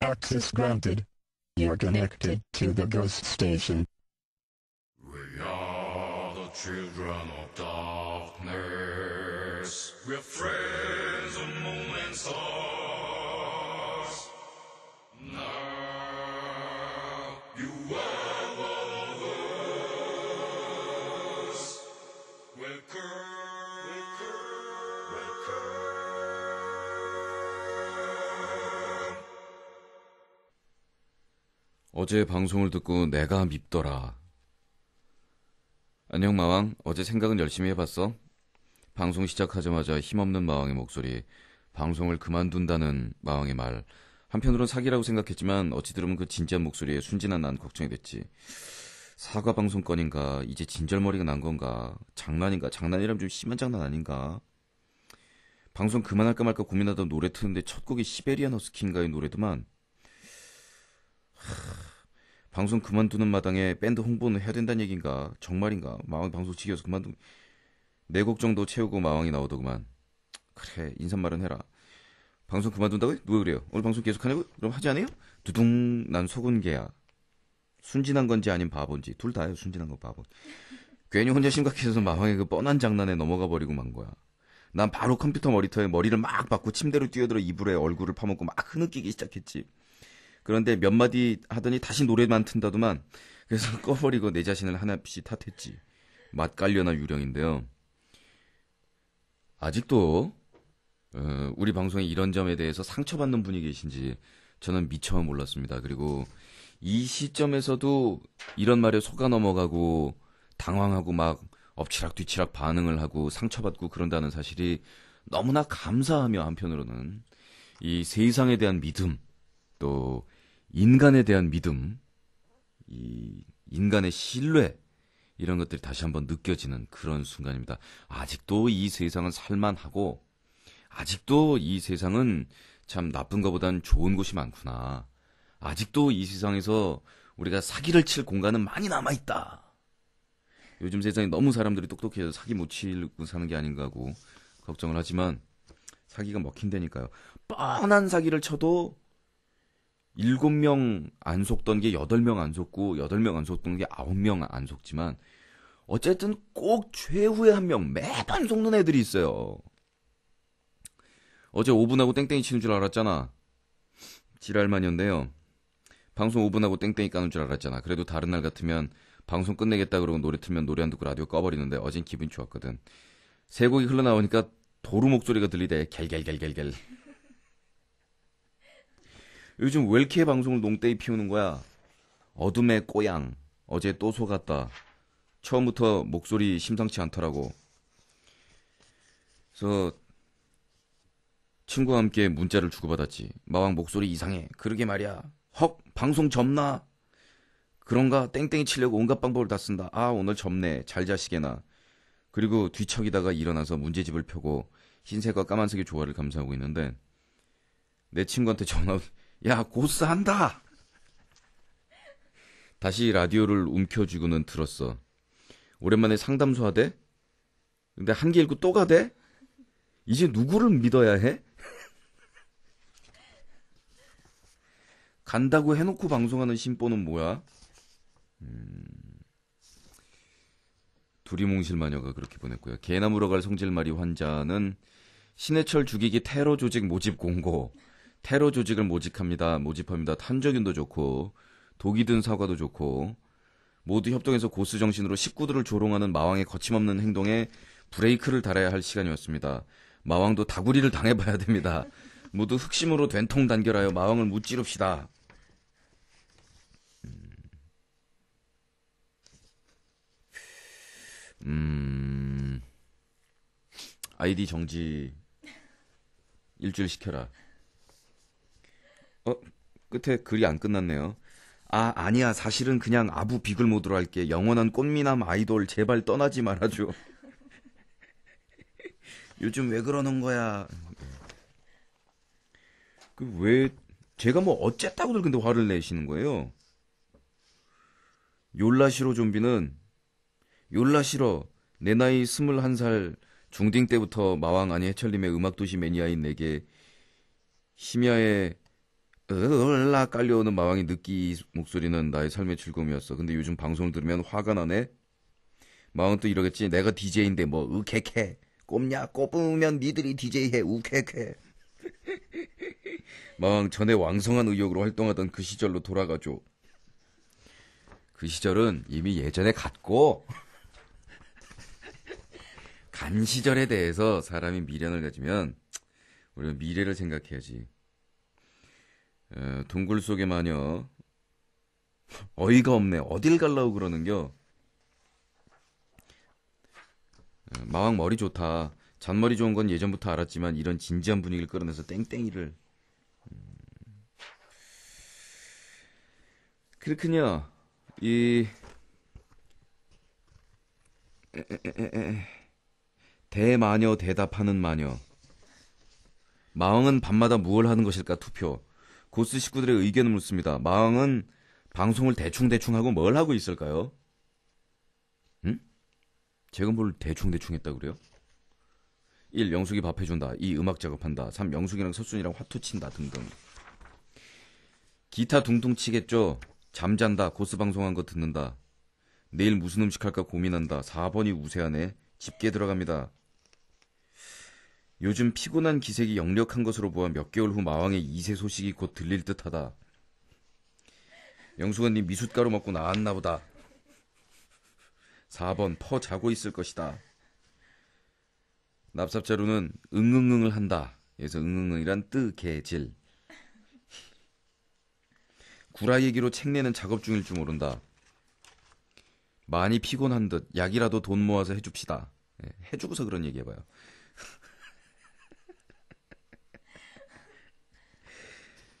Access granted. You're connected to the ghost station. We are the children of darkness. We're friends of moon and stars. Now you are one of us. Welcome. 어제 방송을 듣고 내가 밉더라. 안녕 마왕, 어제 생각은 열심히 해봤어? 방송 시작하자마자 힘없는 마왕의 목소리, 방송을 그만둔다는 마왕의 말, 한편으론 사기라고 생각했지만 어찌 들으면 그 진지한 목소리에 순진한 난 걱정이 됐지. 사과 방송 건인가, 이제 진절머리가 난 건가, 장난인가, 장난이라면 좀 심한 장난 아닌가. 방송 그만할까 말까 고민하던 노래 트는데 첫 곡이 시베리안 허스키인가의 노래더만. 방송 그만두는 마당에 밴드 홍보는 해야 된다는 얘긴가? 정말인가? 마왕 방송 지겨워서 그만두. 4곡 정도 채우고 마왕이 나오더구만. 그래, 인사말은 해라. 방송 그만둔다고요? 누가 그래요? 오늘 방송 계속하냐고? 그럼 하지 않아요? 두둥, 난 속은 개야. 순진한 건지 아닌 바본지 둘 다예요. 순진한 거 바보. 괜히 혼자 심각해서 마왕의 그 뻔한 장난에 넘어가 버리고 만 거야. 난 바로 컴퓨터 모니터에 머리를 막 박고 침대로 뛰어들어 이불에 얼굴을 파묻고 막 흐느끼기 시작했지. 그런데 몇 마디 하더니 다시 노래만 튼다더만. 그래서 꺼버리고 내 자신을 하나씩 탓했지. 맛깔려나 유령인데요. 아직도 우리 방송에 이런 점에 대해서 상처받는 분이 계신지 저는 미처 몰랐습니다. 그리고 이 시점에서도 이런 말에 속아 넘어가고 당황하고 막 엎치락 뒤치락 반응을 하고 상처받고 그런다는 사실이 너무나 감사하며, 한편으로는 이 세상에 대한 믿음, 또 인간에 대한 믿음, 이 인간의 신뢰, 이런 것들이 다시 한번 느껴지는 그런 순간입니다. 아직도 이 세상은 살만하고, 아직도 이 세상은 참 나쁜 것보단 좋은 곳이 많구나. 아직도 이 세상에서 우리가 사기를 칠 공간은 많이 남아있다. 요즘 세상에 너무 사람들이 똑똑해서 사기 못 치고 사는 게 아닌가 하고 걱정을 하지만, 사기가 먹힌다니까요. 뻔한 사기를 쳐도 7명 안 속던 게 8명 안 속고 8명 안 속던 게 9명 안 속지만 어쨌든 꼭 최후의 한 명 매번 속는 애들이 있어요. 어제 5분하고 땡땡이 치는 줄 알았잖아. 지랄마녀인데요. 방송 5분하고 땡땡이 까는 줄 알았잖아. 그래도 다른 날 같으면 방송 끝내겠다 그러고 노래 틀면 노래 안 듣고 라디오 꺼버리는데 어젠 기분이 좋았거든. 세 곡이 흘러나오니까 도루 목소리가 들리대. 갤갤갤갤갤. 요즘 왜 이렇게 방송을 농땡이 피우는 거야? 어둠의 꼬양. 어제 또 속았다. 처음부터 목소리 심상치 않더라고. 그래서 친구와 함께 문자를 주고받았지. 마왕 목소리 이상해. 그러게 말이야. 헉, 방송 접나? 그런가? 땡땡이 치려고 온갖 방법을 다 쓴다. 아, 오늘 접네. 잘 자시게나. 그리고 뒤척이다가 일어나서 문제집을 펴고 흰색과 까만색의 조화를 감상하고 있는데 내 친구한테 전화, 야, 고스 한다! 다시 라디오를 움켜쥐고는 들었어. 오랜만에 상담소 하대? 근데 한 개 읽고 또 가대? 이제 누구를 믿어야 해? 간다고 해놓고 방송하는 심보는 뭐야? 두리몽실마녀가 그렇게 보냈고요. 개나 물어갈 성질마리 환자는 신해철 죽이기 테러 조직 모집 공고. 테러 조직을 모집합니다. 탄저균도 좋고 독이 든 사과도 좋고 모두 협동해서 고스 정신으로 식구들을 조롱하는 마왕의 거침없는 행동에 브레이크를 달아야 할 시간이 왔습니다. 마왕도 다구리를 당해봐야 됩니다. 모두 흑심으로 된통 단결하여 마왕을 무찌릅시다. 아이디 정지 일주일 시켜라. 끝에 글이 안 끝났네요. 아, 아니야. 사실은 그냥 아부 비글 모드로 할게. 영원한 꽃미남 아이돌 제발 떠나지 말아줘. 요즘 왜 그러는 거야? 왜 제가 뭐 어쨌다고들 근데 화를 내시는 거예요? 욜라시로 좀비는 욜라시로 내 나이 21살 중딩 때부터 마왕 아니 해철님의 음악도시 매니아인 내게 심야에 으라 깔려오는 마왕의 느끼 목소리는 나의 삶의 즐거움이었어. 근데 요즘 방송을 들으면 화가 나네. 마왕은 또 이러겠지. 내가 DJ인데 뭐 으케케 꼽냐? 꼽으면 니들이 DJ 해 우케케. 마왕 전에 왕성한 의욕으로 활동하던 그 시절로 돌아가죠. 그 시절은 이미 예전에 갔고 간 시절에 대해서 사람이 미련을 가지면 우리가 미래를 생각해야지. 동굴 속의 마녀 어이가 없네. 어딜 갈라고 그러는겨. 마왕 머리 좋다. 잔머리 좋은 건 예전부터 알았지만 이런 진지한 분위기를 끌어내서 땡땡이를. 그렇군요. 이 대마녀 대답하는 마녀. 마왕은 밤마다 무얼 하는 것일까 투표. 고스 식구들의 의견을 묻습니다. 마왕은 방송을 대충대충 하고 뭘 하고 있을까요? 응? 제가 뭘 대충대충 했다고 그래요? 1. 영숙이 밥 해준다. 2. 음악 작업한다. 3. 영숙이랑 서순이랑 화투 친다 등등. 기타 둥둥 치겠죠. 잠잔다. 고스 방송한 거 듣는다. 내일 무슨 음식 할까 고민한다. 4번이 우세하네. 집게 들어갑니다. 요즘 피곤한 기색이 역력한 것으로 보아 몇 개월 후 마왕의 2세 소식이 곧 들릴 듯하다. 영숙은 네 미숫가루 먹고 나왔나 보다. 4번 퍼 자고 있을 것이다. 납삽자루는 응응응을 한다. 여기서 응응응이란 뜨개질. 구라 얘기로 책 내는 작업 중일 줄 모른다. 많이 피곤한 듯 약이라도 돈 모아서 해줍시다. 해주고서 그런 얘기 해봐요.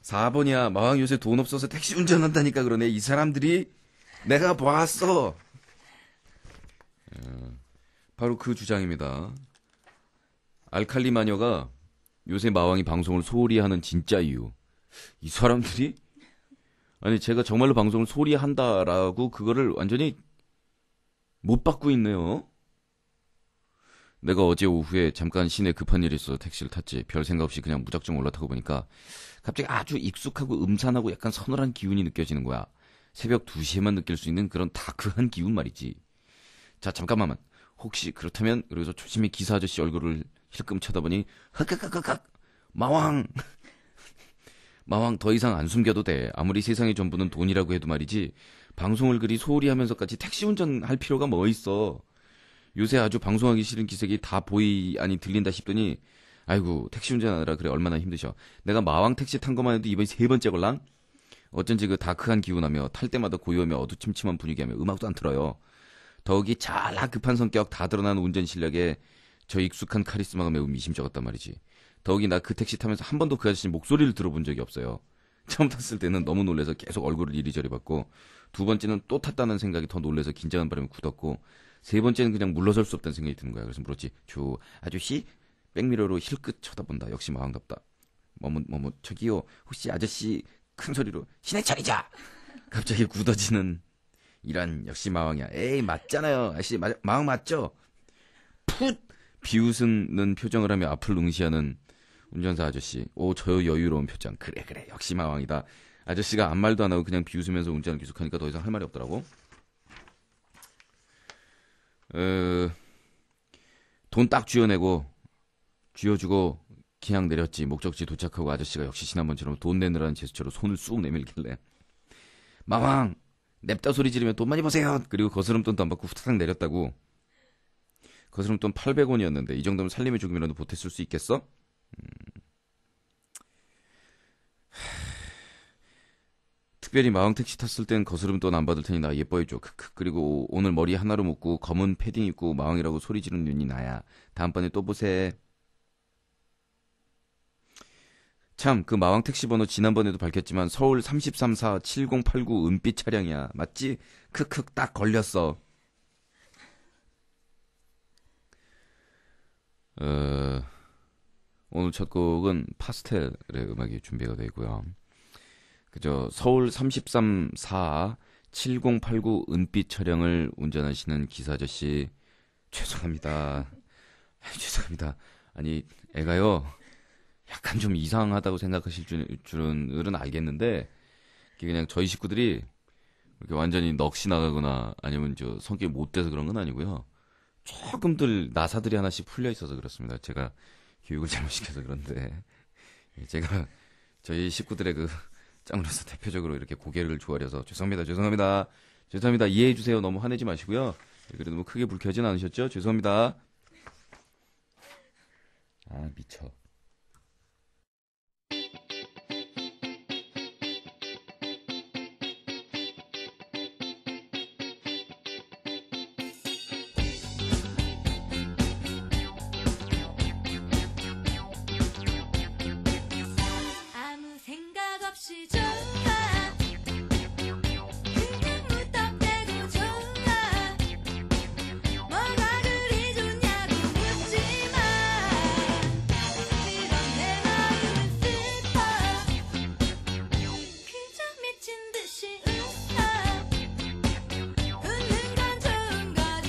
4번이야. 마왕 요새 돈 없어서 택시 운전한다니까 그러네. 이 사람들이 내가 봤어. 바로 그 주장입니다. 알칼리 마녀가 요새 마왕이 방송을 소홀히 하는 진짜 이유. 이 사람들이 아니 제가 정말로 방송을 소홀히 한다라고 그거를 완전히 못 받고 있네요. 내가 어제 오후에 잠깐 시내 급한 일이 있어서 택시를 탔지. 별 생각 없이 그냥 무작정 올라타고 보니까 갑자기 아주 익숙하고 음산하고 약간 서늘한 기운이 느껴지는 거야. 새벽 2시에만 느낄 수 있는 그런 다크한 기운 말이지. 자 잠깐만. 혹시 그렇다면 그래서 조심히 기사 아저씨 얼굴을 힐끔 쳐다보니 흑흑흑흑 마왕 마왕 더 이상 안 숨겨도 돼. 아무리 세상의 전부는 돈이라고 해도 말이지. 방송을 그리 소홀히 하면서까지 택시 운전할 필요가 뭐 있어. 요새 아주 방송하기 싫은 기색이 다 아니 들린다 싶더니 아이고 택시 운전하느라 그래 얼마나 힘드셔. 내가 마왕 택시 탄 것만 해도 이번이 3번째 걸랑. 어쩐지 그 다크한 기운하며 탈 때마다 고요하며 어두침침한 분위기하며 음악도 안 틀어요. 더욱이 잘 급한 성격 다 드러난 운전 실력에 저 익숙한 카리스마가 매우 미심쩍었단 말이지. 더욱이 나 그 택시 타면서 한 번도 그 아저씨 목소리를 들어본 적이 없어요. 처음 탔을 때는 너무 놀라서 계속 얼굴을 이리저리 봤고, 두 번째는 또 탔다는 생각이 더 놀라서 긴장한 바람에 굳었고, 세 번째는 그냥 물러설 수 없다는 생각이 드는 거야. 그래서 물었지. 저 아저씨? 백미러로 힐끗 쳐다본다. 역시 마왕답다. 저기요. 혹시 아저씨 큰 소리로 신의 차리자. 갑자기 굳어지는 이란 역시 마왕이야. 에이 맞잖아요. 아저씨 마왕 맞죠? 풋 비웃는 표정을 하며 앞을 응시하는 운전사 아저씨. 오 저 여유로운 표정. 그래 역시 마왕이다. 아저씨가 아무 말도 안 하고 그냥 비웃으면서 운전을 계속하니까 더 이상 할 말이 없더라고. 돈 딱 쥐어주고 그냥 내렸지. 목적지 도착하고 아저씨가 역시 지난번처럼 돈 내느라는 제스처로 손을 쑥 내밀길래 마왕 냅다 소리 지르면 돈 많이 버세요. 그리고 거스름돈도 안 받고 후다닥 내렸다고. 거스름돈 800원이었는데 이 정도면 살림의 조금이라도 보탰을 수 있겠어? 특별히 마왕 택시 탔을 땐 거스름돈 안 받을 테니 나 예뻐해줘. 크크. 그리고 오늘 머리 하나로 묶고 검은 패딩 입고 마왕이라고 소리 지르는 눈이 나야. 다음번에 또 보세. 참, 그 마왕 택시 번호 지난번에도 밝혔지만 서울 3347089 은빛 차량이야. 맞지? 크크 딱 걸렸어. 오늘 첫 곡은 파스텔의 음악이 준비가 되어 있고요. 그저 서울 3347089 은빛 차량을 운전하시는 기사 아저씨 죄송합니다. 죄송합니다. 아니 애가요 약간 좀 이상하다고 생각하실 줄은 알겠는데, 이게 그냥 저희 식구들이 이렇게 완전히 넋이 나가거나 아니면 저 성격이 못 돼서 그런 건 아니고요. 조금들 나사들이 하나씩 풀려 있어서 그렇습니다. 제가 교육을 잘못시켜서 그런데 제가 저희 식구들의 그 짱으로서 대표적으로 이렇게 고개를 조아려서 죄송합니다 이해해 주세요. 너무 화내지 마시고요. 그래도 뭐 크게 불쾌하진 않으셨죠? 죄송합니다. 아 미쳐. 아무 생각 없이 좋아 그냥 무턱대고 좋아 뭐가 그리 좋냐고 묻지마 지금 내 마음은 슬퍼 그저 미친 듯이 웃어 웃는 건 좋은 거지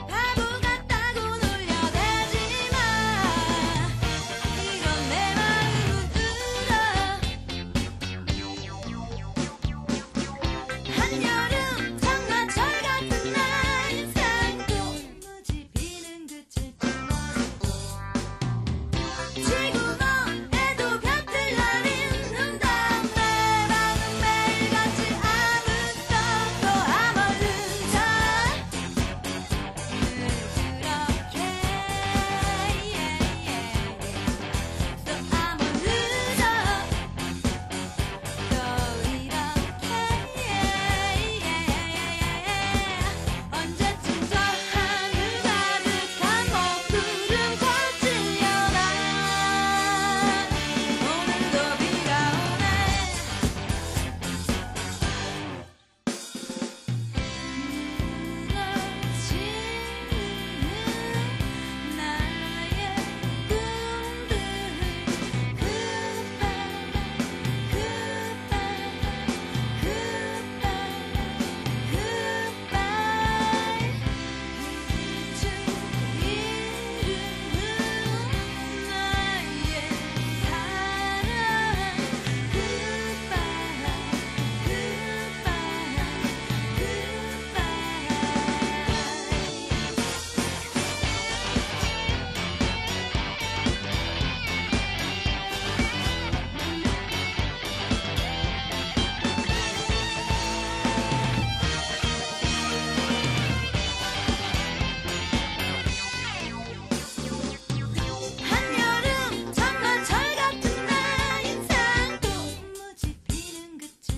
바보 같다고 놀려대지마 이런 내 마음은 울어 한여름 장마철 같은 날 산도무지 비는 그칠 지구 먼에도 볕을 나린 눈 닿은 내 방은 매일같이 아무것도 아무른 또 언제쯤 저 하늘 가득한 먹구름 걷으려나 오늘도 비가 오네 무너지는 나의 꿈들 한여름 장마철 같은 날 인상도 무지 비는 그칠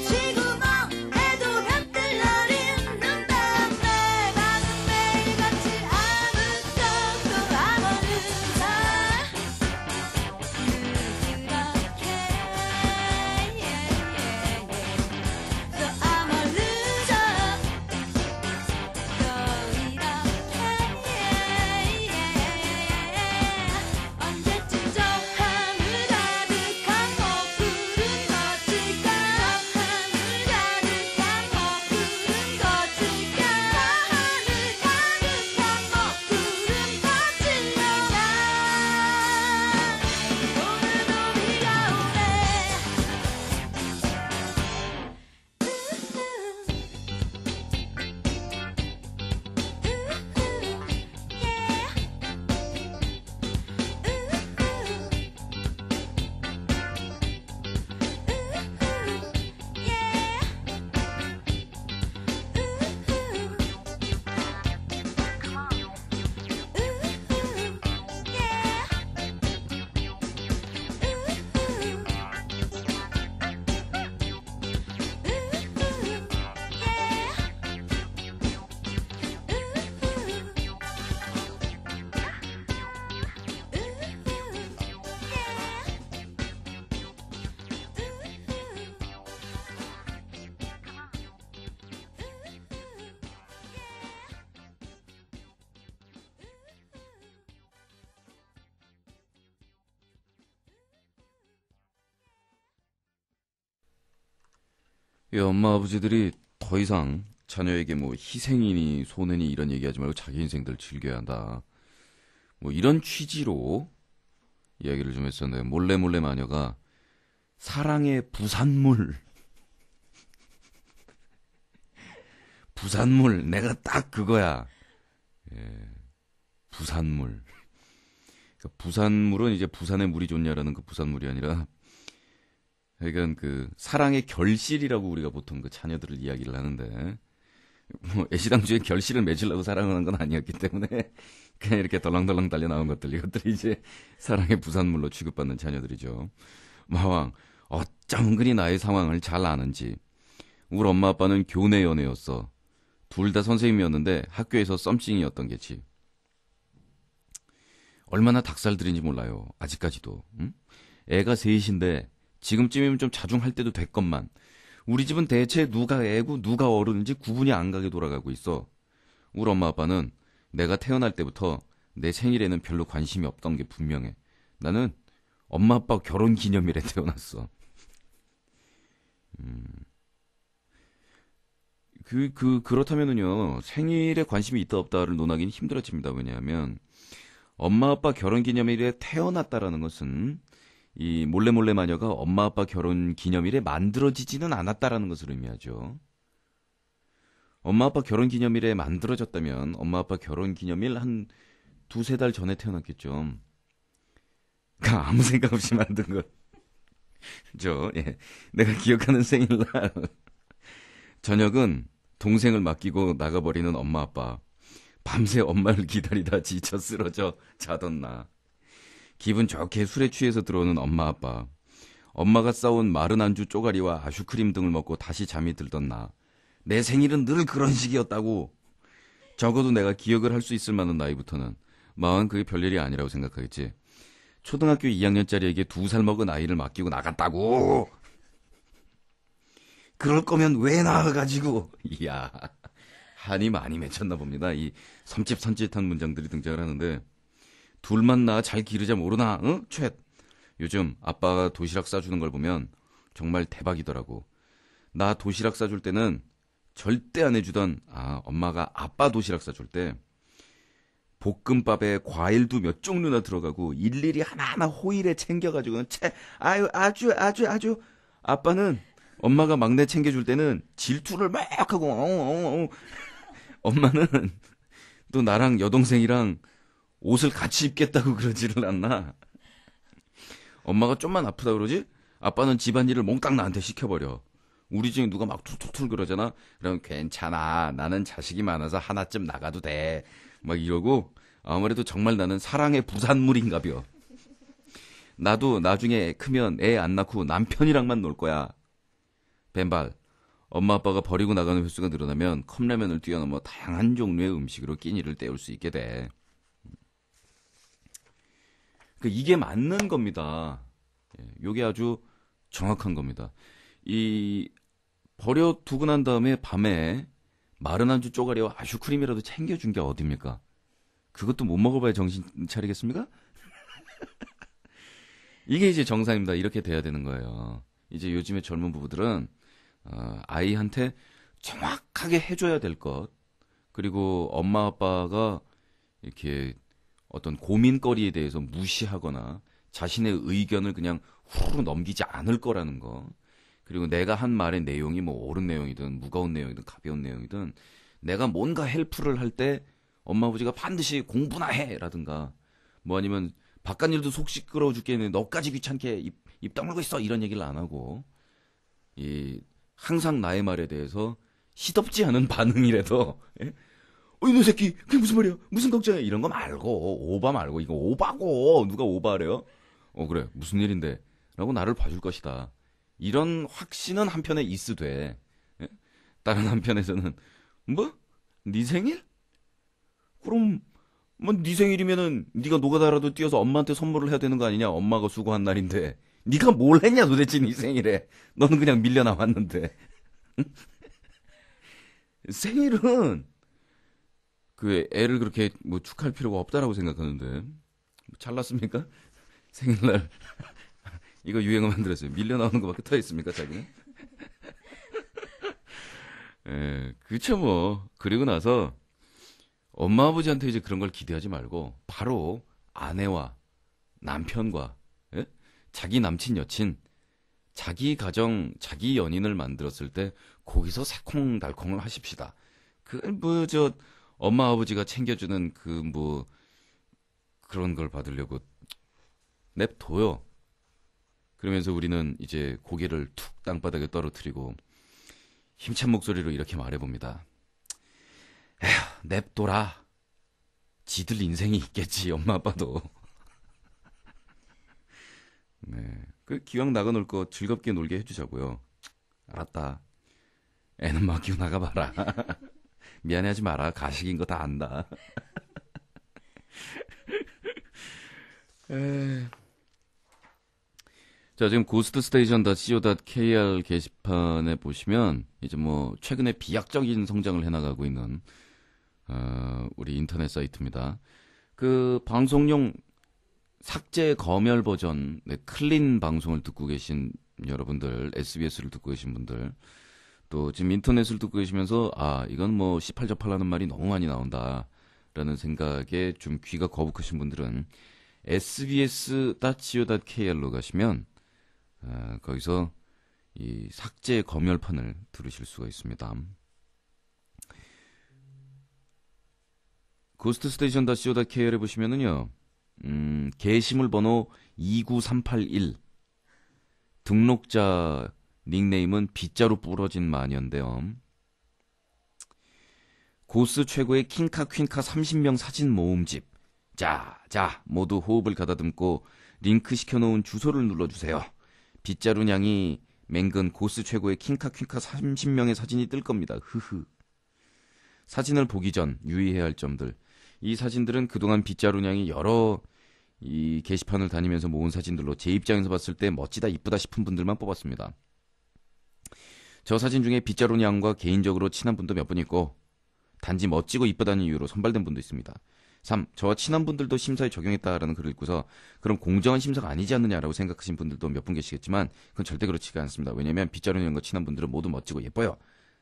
지구 먼에도 볕들 나린 눈 닿은 내 방은 매일같이 아무것도 아무른 또 아무르죠 언제쯤 저 하늘 가득한 먹구름 걷을까 하늘 가득한 먹구름 걷을까 하늘 가득한 먹구름 걷으려나 오늘도 비가 이 엄마 아버지들이 더 이상 자녀에게 뭐 희생이니 손해니 이런 얘기하지 말고 자기 인생들 즐겨야 한다. 뭐 이런 취지로 이야기를 좀 했었는데 몰래 마녀가 사랑의 부산물 부산물 내가 딱 그거야. 예, 부산물. 그러니까 부산물은 이제 부산의 물이 좋냐라는 그 부산물이 아니라 그러니까 그 사랑의 결실이라고 우리가 보통 그 자녀들을 이야기를 하는데 뭐 애시당초에 결실을 맺으려고 사랑하는 건 아니었기 때문에 그냥 이렇게 덜렁덜렁 달려 나온 것들 이것들이 이제 사랑의 부산물로 취급받는 자녀들이죠. 마왕 어쩜 은근히 나의 상황을 잘 아는지. 우리 엄마 아빠는 교내 연애였어. 둘 다 선생님이었는데 학교에서 썸씽이었던 게지. 얼마나 닭살들인지 몰라요. 아직까지도. 응? 애가 셋인데 지금쯤이면 좀 자중할 때도 됐건만 우리 집은 대체 누가 애고 누가 어른인지 구분이 안 가게 돌아가고 있어. 우리 엄마 아빠는 내가 태어날 때부터 내 생일에는 별로 관심이 없던 게 분명해. 나는 엄마 아빠 결혼 기념일에 태어났어. 그렇다면은요, 생일에 관심이 있다 없다를 논하기는 힘들어집니다. 왜냐하면, 엄마 아빠 결혼 기념일에 태어났다라는 것은, 이 몰래 마녀가 엄마 아빠 결혼 기념일에 만들어지지는 않았다라는 것을 의미하죠. 엄마 아빠 결혼 기념일에 만들어졌다면, 엄마 아빠 결혼 기념일 한 두세 달 전에 태어났겠죠. 아무 생각 없이 만든 것. 예. 내가 기억하는 생일날, 저녁은 동생을 맡기고 나가버리는 엄마 아빠. 밤새 엄마를 기다리다 지쳐 쓰러져 자던 나. 기분 좋게 술에 취해서 들어오는 엄마 아빠. 엄마가 싸온 마른 안주 쪼가리와 아슈크림 등을 먹고 다시 잠이 들던 나. 내 생일은 늘 그런 식이었다고. 적어도 내가 기억을 할 수 있을 만한 나이부터는 마흔 그게 별일이 아니라고 생각하겠지. 초등학교 2학년짜리에게 2살 먹은 아이를 맡기고 나갔다고. 그럴 거면 왜 나와가지고. 이야, 한이 많이 맺혔나 봅니다. 이 섬찟한 문장들이 등장을 하는데, 둘만 낳아 잘 기르자 모르나? 응? 촤. 요즘 아빠가 도시락 싸주는 걸 보면 정말 대박이더라고. 나 도시락 싸줄 때는 절대 안 해주던, 엄마가 아빠 도시락 싸줄 때 볶음밥에 과일도 몇 종류나 들어가고 일일이 하나하나 호일에 챙겨가지고 아주 아빠는 엄마가 막내 챙겨줄 때는 질투를 막 하고 엄마는 또 나랑 여동생이랑 옷을 같이 입겠다고 그러지를 않나. 엄마가 좀만 아프다 그러지? 아빠는 집안일을 몽땅 나한테 시켜버려. 우리 중에 누가 막 툴툴툴 그러잖아. 그럼 괜찮아. 나는 자식이 많아서 하나쯤 나가도 돼. 막 이러고 아무래도 정말 나는 사랑의 부산물인가벼. 나도 나중에 크면 애 안 낳고 남편이랑만 놀 거야. 벤발. 엄마 아빠가 버리고 나가는 횟수가 늘어나면 컵라면을 뛰어넘어 다양한 종류의 음식으로 끼니를 때울 수 있게 돼. 이게 맞는 겁니다. 이게 아주 정확한 겁니다. 이 버려두고 난 다음에 밤에 마른 안주 쪼가리와 아슈크림이라도 챙겨준 게 어딥니까? 그것도 못 먹어봐야 정신 차리겠습니까? 이게 이제 정상입니다. 이렇게 돼야 되는 거예요. 이제 요즘의 젊은 부부들은 아이한테 정확하게 해줘야 될 것, 그리고 엄마 아빠가 이렇게 어떤 고민거리에 대해서 무시하거나 자신의 의견을 그냥 후루룩 넘기지 않을 거라는 거, 그리고 내가 한 말의 내용이 뭐 옳은 내용이든 무거운 내용이든 가벼운 내용이든 내가 뭔가 헬프를 할 때 엄마 아버지가 반드시 공부나 해라든가, 뭐 아니면 바깥일도 속 시끄러워 죽겠는데 너까지 귀찮게 입 다물고 있어 이런 얘기를 안 하고, 항상 나의 말에 대해서 시덥지 않은 반응이라도, 이놈 새끼 그게 무슨 말이야, 무슨 걱정해, 이런 거 말고, 오바 말고, 이거 오바고, 누가 오바래요? 그래 무슨 일인데 라고 나를 봐줄 것이다, 이런 확신은 한편에 있으되, 다른 한편에서는 뭐? 네 생일? 그럼 뭐 네 생일이면은 네가 노가다라도 뛰어서 엄마한테 선물을 해야 되는 거 아니냐? 엄마가 수고한 날인데 네가 뭘 했냐 도대체 네 생일에? 너는 그냥 밀려 나왔는데. 생일은 애를 그렇게 뭐 축하할 필요가 없다라고 생각하는데, 잘났습니까? 생일날 이거 유행어 만들었어요. 밀려 나오는 거밖에 더 있습니까, 자기는? 예, 그쵸 뭐. 그리고 나서 엄마 아버지한테 이제 그런 걸 기대하지 말고 바로 아내와 남편과 예? 자기 남친 여친 자기 가정 자기 연인을 만들었을 때 거기서 새콩달콩을 하십시다. 그 뭐 저 엄마 아버지가 챙겨주는 그 뭐 그런 걸 받으려고 냅둬요. 그러면서 우리는 이제 고개를 툭 땅바닥에 떨어뜨리고 힘찬 목소리로 이렇게 말해봅니다. 에휴, 냅둬라. 지들 인생이 있겠지, 엄마 아빠도. 네, 그 기왕 나가 놀 거 즐겁게 놀게 해주자고요. 알았다. 애는 맡기고 나가봐라. 미안해하지 마라. 가식인 거 다 안다. 자, 지금 ghoststation.co.kr 게시판에 보시면 이제 뭐 최근에 비약적인 성장을 해나가고 있는 우리 인터넷 사이트입니다. 그 방송용 삭제 검열 버전 클린 방송을 듣고 계신 여러분들, SBS를 듣고 계신 분들, 또 지금 인터넷을 듣고 계시면서 이건 뭐 시팔저팔라는 말이 너무 많이 나온다라는 생각에 좀 귀가 거북하신 분들은 sbs.co.kr로 가시면 거기서 이 삭제 검열판을 들으실 수가 있습니다. ghoststation.co.kr에 보시면은요, 게시물 번호 29381, 등록자 닉네임은 빗자루 부러진 마녀인데요. 고스 최고의 킹카 퀸카 30명 사진 모음집. 자, 모두 호흡을 가다듬고 링크 시켜놓은 주소를 눌러주세요. 빗자루 냥이 맹근 고스 최고의 킹카 퀸카 30명의 사진이 뜰 겁니다. 흐흐. 사진을 보기 전 유의해야 할 점들. 이 사진들은 그동안 빗자루 냥이 여러 이 게시판을 다니면서 모은 사진들로 제 입장에서 봤을 때 멋지다 이쁘다 싶은 분들만 뽑았습니다. 저 사진 중에 빗자루 냥과 개인적으로 친한 분도 몇 분 있고 단지 멋지고 이쁘다는 이유로 선발된 분도 있습니다. 3. 저와 친한 분들도 심사에 적용했다라는 글을 읽고서 그럼 공정한 심사가 아니지 않느냐라고 생각하신 분들도 몇 분 계시겠지만 그건 절대 그렇지가 않습니다. 왜냐하면 빗자루 냥과 친한 분들은 모두 멋지고 예뻐요.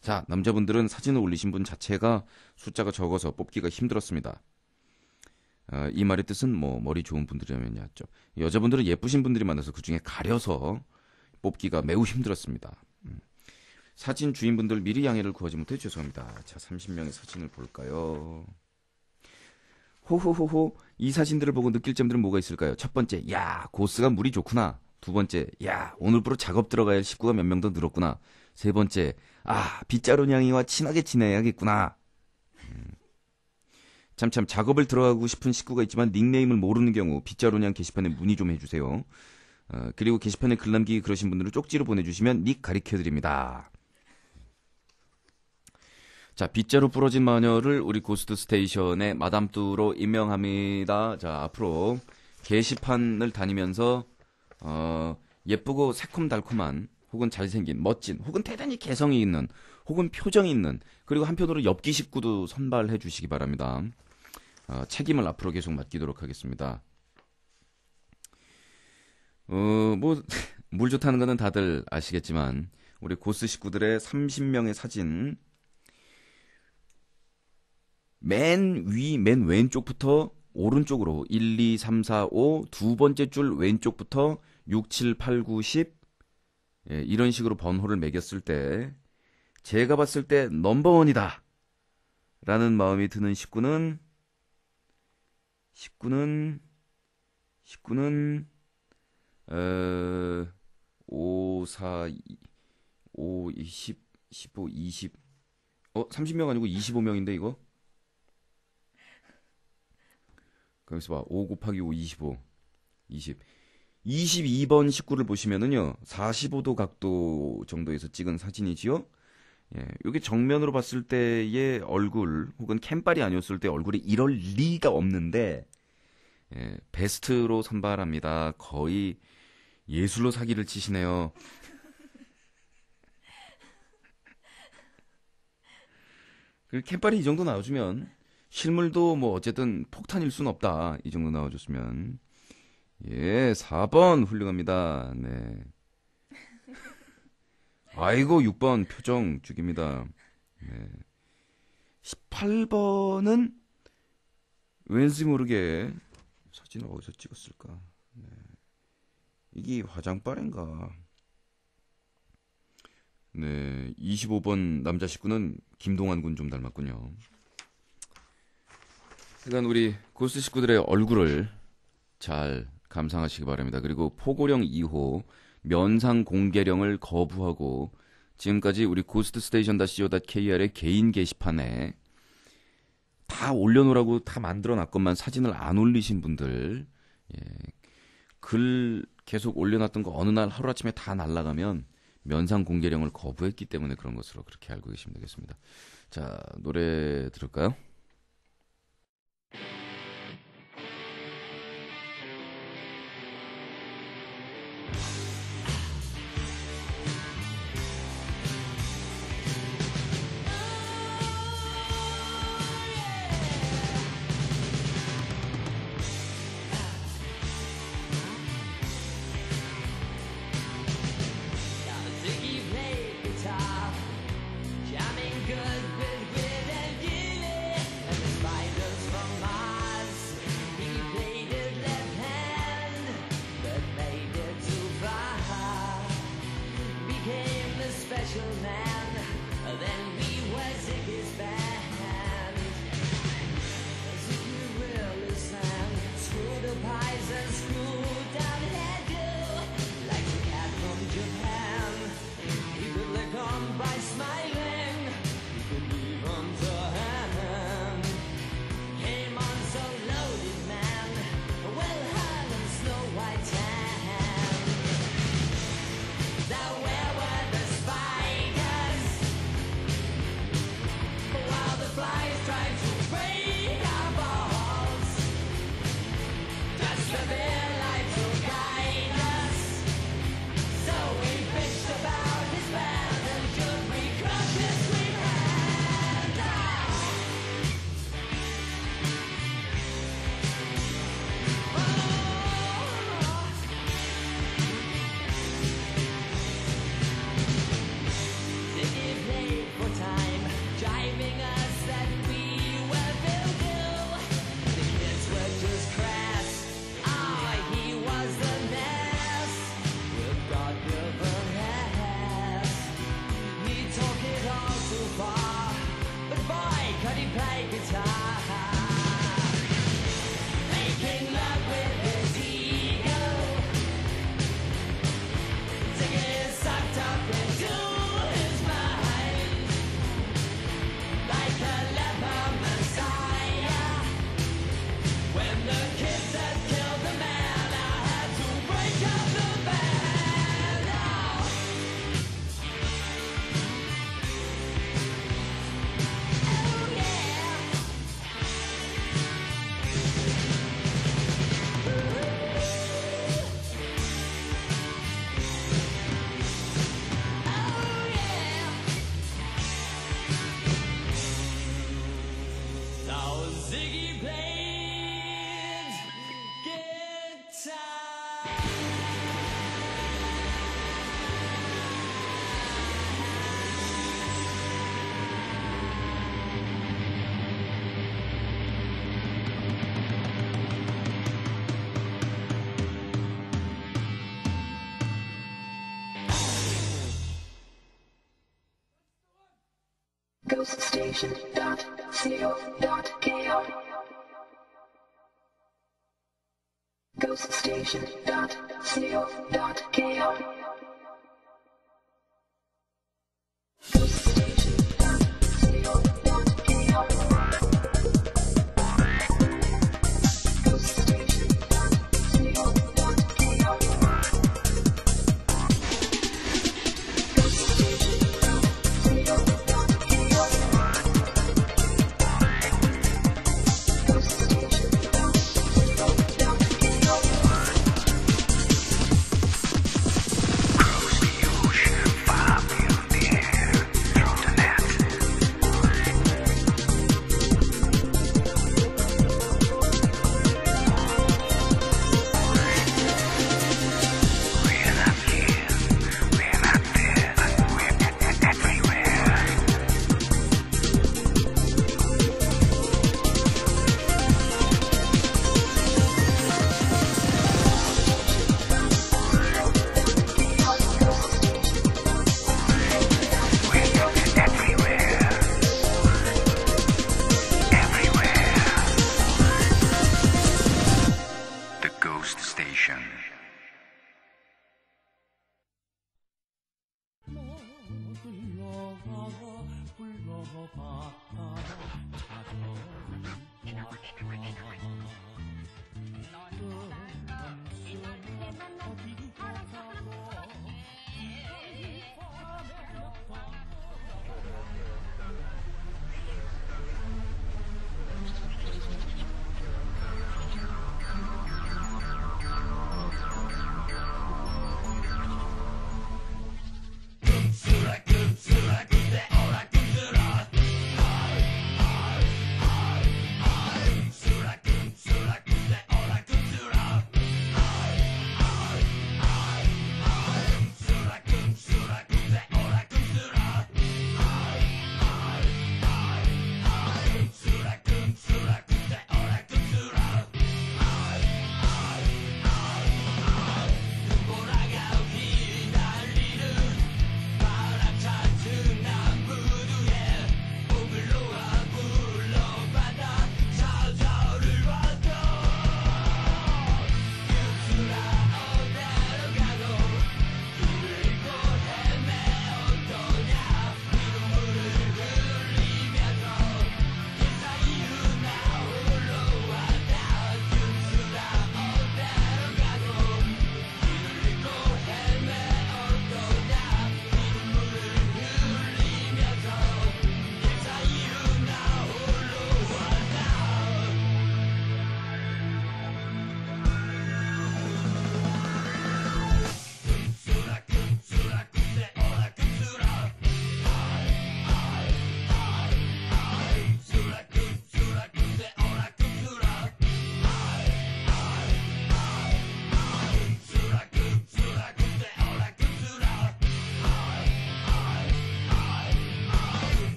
4. 남자분들은 사진을 올리신 분 자체가 숫자가 적어서 뽑기가 힘들었습니다. 이 말의 뜻은 뭐 머리 좋은 분들이라면야죠. 여자분들은 예쁘신 분들이 많아서 그 중에 가려서 뽑기가 매우 힘들었습니다. 사진 주인분들 미리 양해를 구하지 못해 죄송합니다. 자, 30명의 사진을 볼까요? 호호호호. 이 사진들을 보고 느낄 점들은 뭐가 있을까요? 첫 번째, 야, 고스가 물이 좋구나. 두 번째, 야, 오늘부로 작업 들어가야 할 식구가 몇 명 더 늘었구나. 세 번째, 빗자루 냥이와 친하게 지내야겠구나. 참 작업을 들어가고 싶은 식구가 있지만 닉네임을 모르는 경우 빗자루 냥 게시판에 문의 좀 해주세요. 그리고 게시판에 글 남기기 그러신 분들은 쪽지로 보내주시면 닉 가리켜드립니다. 자, 빗자루 부러진 마녀를 우리 고스트 스테이션의 마담뚜로 임명합니다. 자, 앞으로 게시판을 다니면서 예쁘고 새콤달콤한 혹은 잘생긴 멋진 혹은 대단히 개성이 있는 혹은 표정이 있는 그리고 한편으로 엽기 식구도 선발해 주시기 바랍니다. 책임을 앞으로 계속 맡기도록 하겠습니다. 뭐 물 좋다는 거는 다들 아시겠지만 우리 고스 식구들의 30명의 사진 맨 왼쪽부터 오른쪽으로 1, 2, 3, 4, 5 두 번째 줄 왼쪽부터 6, 7, 8, 9, 10 이런 식으로 번호를 매겼을 때 제가 봤을 때 넘버원이다 라는 마음이 드는 식구는 5, 4, 5, 20, 15, 20 30명 아니고 25명인데 이거? 거기서 봐. 5 곱하기 5, 25. 22번 식구를 보시면은요. 45도 각도 정도에서 찍은 사진이지요. 예, 이게 정면으로 봤을 때의 얼굴 혹은 캠빨이 아니었을 때 얼굴이 이럴 리가 없는데 베스트로 선발합니다. 거의 예술로 사기를 치시네요. 그 캠빨이 이 정도 나와주면 실물도 뭐 어쨌든 폭탄일 순 없다. 이 정도 나와줬으면. 예, 4번 훌륭합니다. 네. 아이고 6번 표정 죽입니다. 네. 18번은 왠지 모르게 사진을 어디서 찍었을까? 네. 이게 화장빨인가? 네, 25번 남자 식구는 김동완 군 좀 닮았군요. 그러니까 우리 고스트 식구들의 얼굴을 잘 감상하시기 바랍니다. 그리고 포고령 2호 면상 공개령을 거부하고 지금까지 우리 ghoststation.co.kr의 개인 게시판에 다 올려놓으라고 다 만들어놨건만 사진을 안 올리신 분들, 예, 글 계속 올려놨던 거 어느 날 하루아침에 다 날아가면 면상 공개령을 거부했기 때문에 그런 것으로 그렇게 알고 계시면 되겠습니다. 자, 노래 들을까요? Ziggy played guitar, jamming good with Wit and Gilly, and the spiders from Mars. He played it left hand, but made it too far. Became the special man, then we were Ziggy's band. Ziggy really sang, screw the pies and screw down hairdo, like the cat from Japan. He could lick on by smiling, he could leave on to hand. Came on so loaded, man, well hung in snow white tan. Now where were the spiders? While the flies tried to break our balls, just a bit light to guide us. So we bitched about his band and could we crush his sweet hand. Ziggy played for time, driving us that we were Bill. The kids were just crass. Ah, he was the mess with God-given ass. He took it all too far, but boy, could he play guitar. Making love with his ego, Ziggy sucked up into his mind like a leper messiah. When the kids had killed the man, I had to break up the band. Oh, yeah. Oh, yeah. Now Ziggy played guitar. ghoststation.co.kr ghoststation.co.kr Station.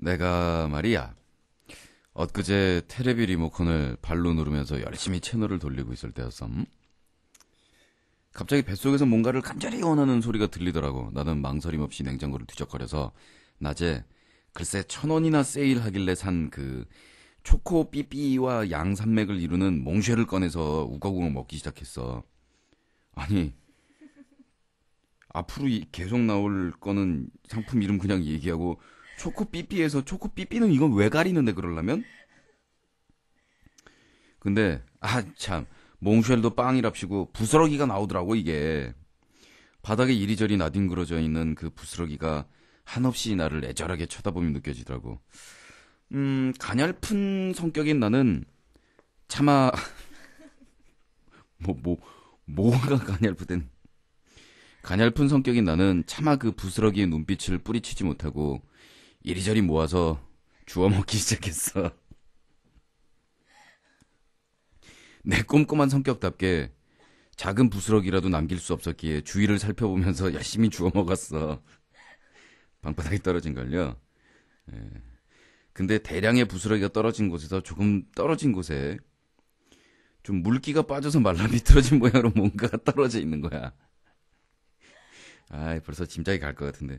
내가 말이야, 엊그제 테레비 리모컨을 발로 누르면서 열심히 채널을 돌리고 있을 때였어. 갑자기 뱃속에서 뭔가를 간절히 원하는 소리가 들리더라고. 나는 망설임 없이 냉장고를 뒤적거려서 낮에 글쎄 1,000원이나 세일하길래 산 그 초코 삐삐와 양산맥을 이루는 몽쉐를 꺼내서 우걱우걱 먹기 시작했어. 아니 앞으로 계속 나올 거는 상품 이름 그냥 얘기하고 초코 삐삐에서 초코 삐삐는 이건 왜 가리는데 그러려면? 근데 참 몽쉘도 빵이랍시고 부스러기가 나오더라고. 이게 바닥에 이리저리 나뒹굴어져 있는 그 부스러기가 한없이 나를 애절하게 쳐다보며 느껴지더라고. 가냘픈 성격인 나는 차마 뭐가 가냘픈 성격인 나는 차마 그 부스러기의 눈빛을 뿌리치지 못하고 이리저리 모아서 주워 먹기 시작했어. 내 꼼꼼한 성격답게 작은 부스러기라도 남길 수 없었기에 주위를 살펴보면서 열심히 주워 먹었어. 방바닥에 떨어진 걸요. 근데 대량의 부스러기가 떨어진 곳에서 조금 떨어진 곳에 좀 물기가 빠져서 말라 비틀어진 모양으로 뭔가가 떨어져 있는 거야. 벌써 짐작이 갈 것 같은데.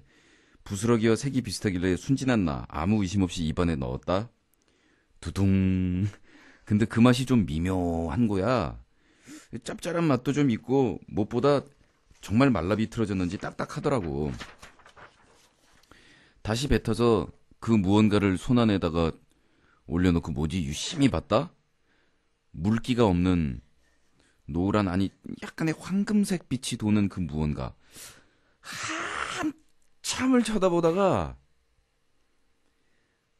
부스러기와 색이 비슷하길래 순진한 나 아무 의심 없이 입안에 넣었다. 두둥. 근데 그 맛이 좀 미묘한 거야. 짭짤한 맛도 좀 있고 무엇보다 정말 말라 비틀어졌는지 딱딱하더라고. 다시 뱉어서 그 무언가를 손 안에다가 올려놓고 뭐지 유심히 봤다? 물기가 없는 노란 아니 약간의 황금색 빛이 도는 그 무언가. 한참을 쳐다보다가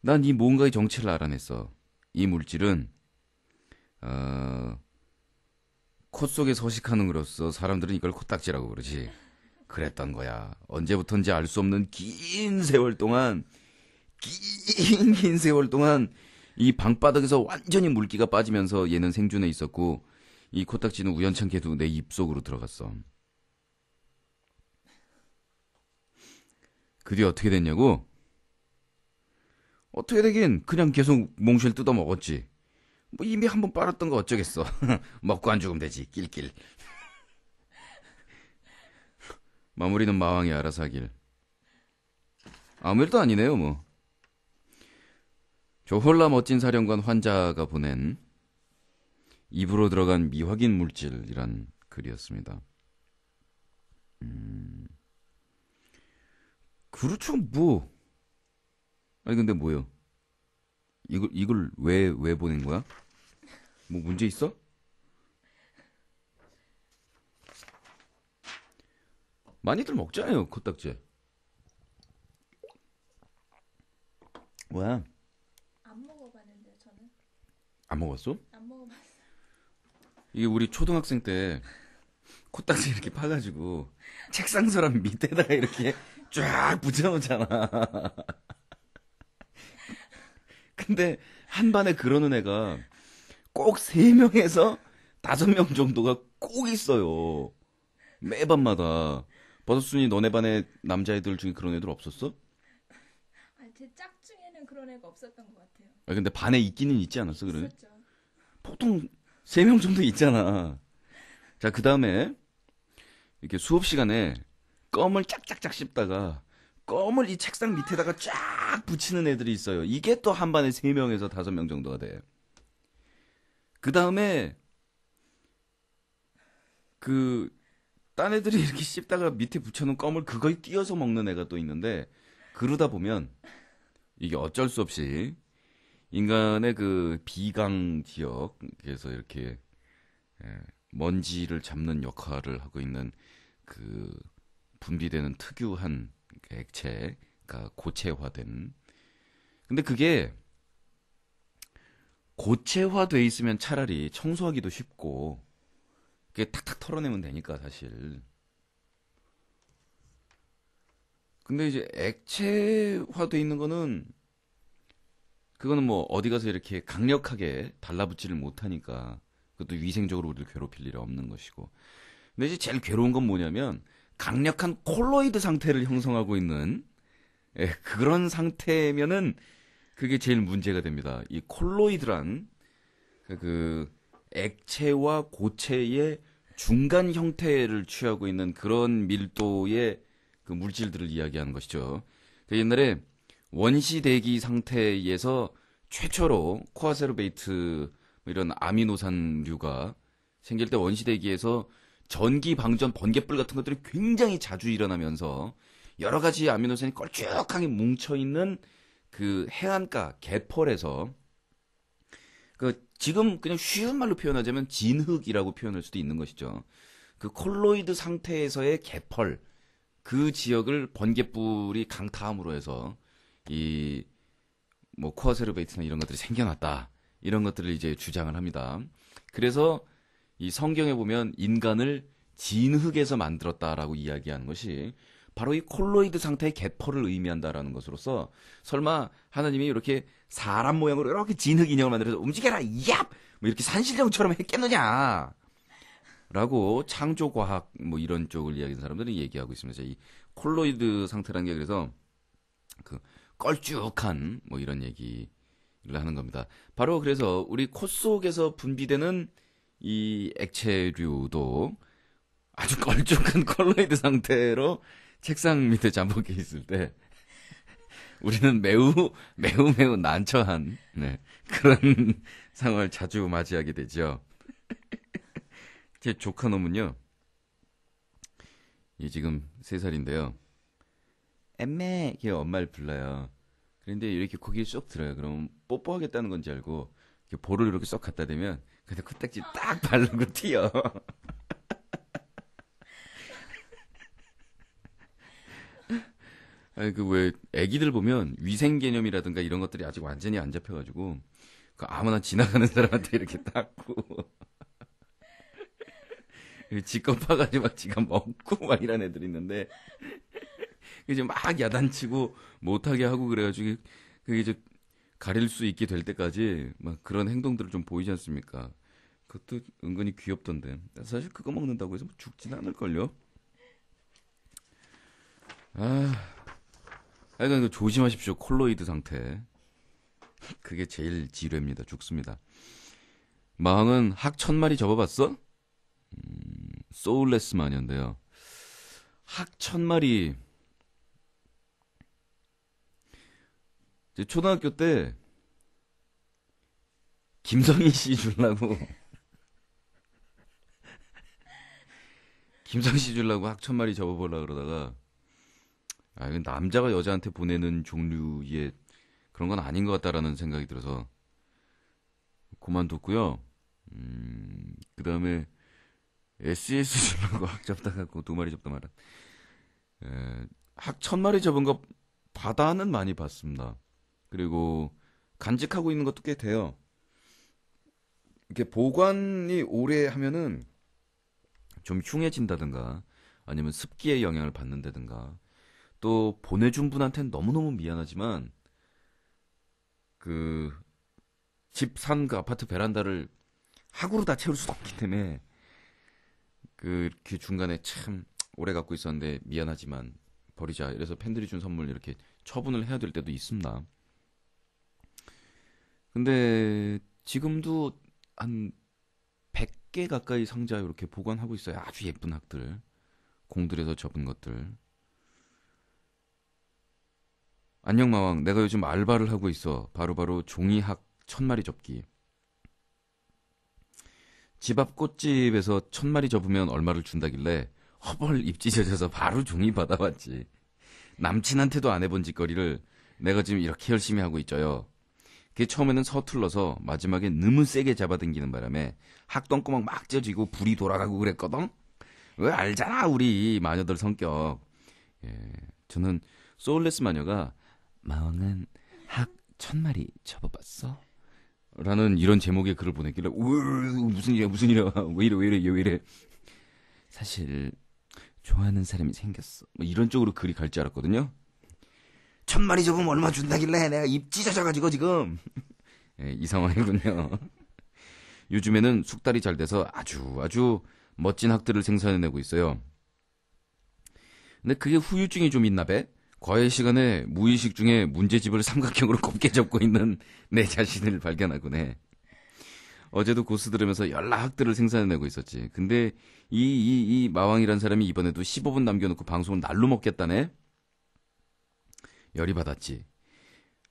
난 이 무언가의 정체를 알아냈어. 이 물질은 코 속에 서식하는 거로서 사람들은 이걸 코딱지라고 그러지. 그랬던 거야. 언제부턴지 알 수 없는 긴 세월 동안 이 방바닥에서 완전히 물기가 빠지면서 얘는 생존해 있었고 이 코딱지는 우연찮게도 내 입속으로 들어갔어. 그 뒤에 어떻게 됐냐고? 어떻게 되긴 그냥 계속 몽쉘 뜯어 먹었지. 뭐 이미 한번 빨았던 거 어쩌겠어. 먹고 안 죽으면 되지. 낄낄. 마무리는 마왕이 알아서 하길. 아무 일도 아니네요 뭐. 저 홀라 멋진 사령관 환자가 보낸 입으로 들어간 미확인 물질이란 글이었습니다. 그렇죠 뭐. 아니 근데 뭐요? 이걸 왜 보낸 거야? 뭐 문제 있어? 많이들 먹잖아요 코딱지. 뭐야? 안 먹어봤는데 저는. 안 먹었어? 안 먹어봤어. 이게 우리 초등학생 때 코딱지 이렇게 파가지고 책상서랍 밑에다가 이렇게 쫙 붙여놓잖아. 근데 한 반에 그러는 애가 꼭 3명에서 5명 정도가 꼭 있어요. 매반마다. 버섯순이 너네 반에 남자애들 중에 그런 애들 없었어? 아니, 제 짝중에는 그런 애가 없었던 것 같아요. 근데 반에 있기는 있지 않았어, 그러네? 있었죠. 보통 3명 정도 있잖아. 자, 그 다음에 이렇게 수업 시간에 껌을 짝짝짝 씹다가 껌을 이 책상 밑에다가 쫙 붙이는 애들이 있어요. 이게 또 한 반에 3명에서 5명 정도가 돼. 그 다음에 딴 애들이 이렇게 씹다가 밑에 붙여놓은 껌을 그거에 끼워서 먹는 애가 또 있는데, 그러다 보면 이게 어쩔 수 없이 인간의 그 비강 지역에서 이렇게 먼지를 잡는 역할을 하고 있는 그 분비되는 특유한 액체가 고체화된. 근데 그게 고체화돼 있으면 차라리 청소하기도 쉽고 그게 탁탁 털어내면 되니까 사실. 근데 이제 액체화돼 있는 거는 그거는 뭐 어디 가서 이렇게 강력하게 달라붙지를 못하니까 그것도 위생적으로 우리를 괴롭힐 일이 없는 것이고. 근데 이제 제일 괴로운 건 뭐냐면 강력한 콜로이드 상태를 형성하고 있는 그런 상태면은 그게 제일 문제가 됩니다. 이 콜로이드란 그 액체와 고체의 중간 형태를 취하고 있는 그런 밀도의 그 물질들을 이야기하는 것이죠. 그 옛날에 원시 대기 상태에서 최초로 코아세르베이트 이런 아미노산류가 생길 때 원시 대기에서 전기 방전 번개불 같은 것들이 굉장히 자주 일어나면서 여러 가지 아미노산이 걸쭉하게 뭉쳐 있는 그 해안가 개펄에서 그 지금 그냥 쉬운 말로 표현하자면 진흙이라고 표현할 수도 있는 것이죠. 그 콜로이드 상태에서의 개펄 그 지역을 번개불이 강타함으로 해서 이 뭐 코아세르베이트나 이런 것들이 생겨났다. 이런 것들을 이제 주장을 합니다. 그래서 이 성경에 보면 인간을 진흙에서 만들었다라고 이야기하는 것이 바로 이 콜로이드 상태의 개펄을 의미한다라는 것으로서 설마 하나님이 이렇게 사람 모양으로 이렇게 진흙 인형을 만들어서 움직여라 얍! 뭐 이렇게 산신령처럼 했겠느냐 라고 창조과학 뭐 이런 쪽을 이야기하는 사람들은 얘기하고 있습니다. 이 콜로이드 상태라는 게 그래서 그 걸쭉한 뭐 이런 얘기를 하는 겁니다. 바로 그래서 우리 코 속에서 분비되는 이 액체류도 아주 걸쭉한 콜로이드 상태로 책상 밑에 잠복해 있을 때 우리는 매우 난처한 그런 상황을 자주 맞이하게 되죠. 제 조카 놈은요. 얘 지금 3살인데요. 엠메 걔 엄마를 불러요. 그런데 이렇게 고개를 쏙 들어요. 그럼 뽀뽀하겠다는 건지 알고 이렇게 볼을 이렇게 쏙 갖다 대면 근데 코딱지 딱 바르고 튀어. 아니 그 왜 애기들 보면 위생 개념이라든가 이런 것들이 아직 완전히 안 잡혀가지고 그 아무나 지나가는 사람한테 이렇게 닦고 지껏 파가지고 막 지가 먹고 막 이런 애들 있는데 이제 막 야단치고 못하게 하고 그래가지고 그게 이제 가릴 수 있게 될 때까지 막 그런 행동들을 좀 보이지 않습니까? 그것도 은근히 귀엽던데 사실 그거 먹는다고 해서 뭐 죽진 않을걸요? 하여간 조심하십시오. 콜로이드 상태. 그게 제일 지뢰입니다. 죽습니다. 마왕은 학 1000마리 접어봤어? 소울레스 마녀인데요. 학 1000마리. 초등학교 때 김성희 씨 주려고 김성희 씨 주려고 학 1000마리 접어보려고 그러다가 이건 남자가 여자한테 보내는 종류의 그런 건 아닌 것 같다라는 생각이 들어서 그만뒀고요. 그 다음에 SES 주려고 학 접다가 2마리 접다 말아. 학 1000마리 접은 거 바다는 많이 봤습니다. 그리고 간직하고 있는 것도 꽤 돼요. 이렇게 보관이 오래 하면은 좀 흉해진다든가 아니면 습기의 영향을 받는다든가 또 보내준 분한테는 너무너무 미안하지만 그 집 산 그 아파트 베란다를 학으로 다 채울 수 없기 때문에 그 중간에 참 오래 갖고 있었는데 미안하지만 버리자. 이래서 팬들이 준 선물 이렇게 처분을 해야 될 때도 있습니다. 근데 지금도 한 100개 가까이 상자 이렇게 보관하고 있어요. 아주 예쁜 학들. 공들여서 접은 것들. 안녕 마왕. 내가 요즘 알바를 하고 있어. 바로 종이학 1000마리 접기. 집 앞 꽃집에서 1000마리 접으면 얼마를 준다길래 허벌 입 찢어져서 바로 종이 받아왔지. 남친한테도 안 해본 짓거리를 내가 지금 이렇게 열심히 하고 있죠요. 그게 처음에는 서툴러서 마지막에 너무 세게 잡아당기는 바람에 학덩구멍 막 찢어지고 불이 돌아가고 그랬거든. 왜 알잖아 우리 마녀들 성격. 저는 소울레스 마녀가 마왕은 학 1000마리 접어봤어? 라는 이런 제목의 글을 보냈길래 무슨 일이야 왜 이래 사실 좋아하는 사람이 생겼어 뭐 이런 쪽으로 글이 갈 줄 알았거든요. 1000마리 접으면 얼마 준다길래 내가 입 찢어져가지고 지금 이 상황이군요. 요즘에는 숙달이 잘 돼서 아주 멋진 학들을 생산해내고 있어요. 근데 그게 후유증이 좀 있나 봐. 과외 시간에 무의식 중에 문제집을 삼각형으로 곱게 접고 있는 내 자신을 발견하곤 해. 어제도 고스 들으면서 연락 학들을 생산해내고 있었지. 근데 이 마왕이란 사람이 이번에도 15분 남겨놓고 방송을 날로 먹겠다네? 열이 받았지.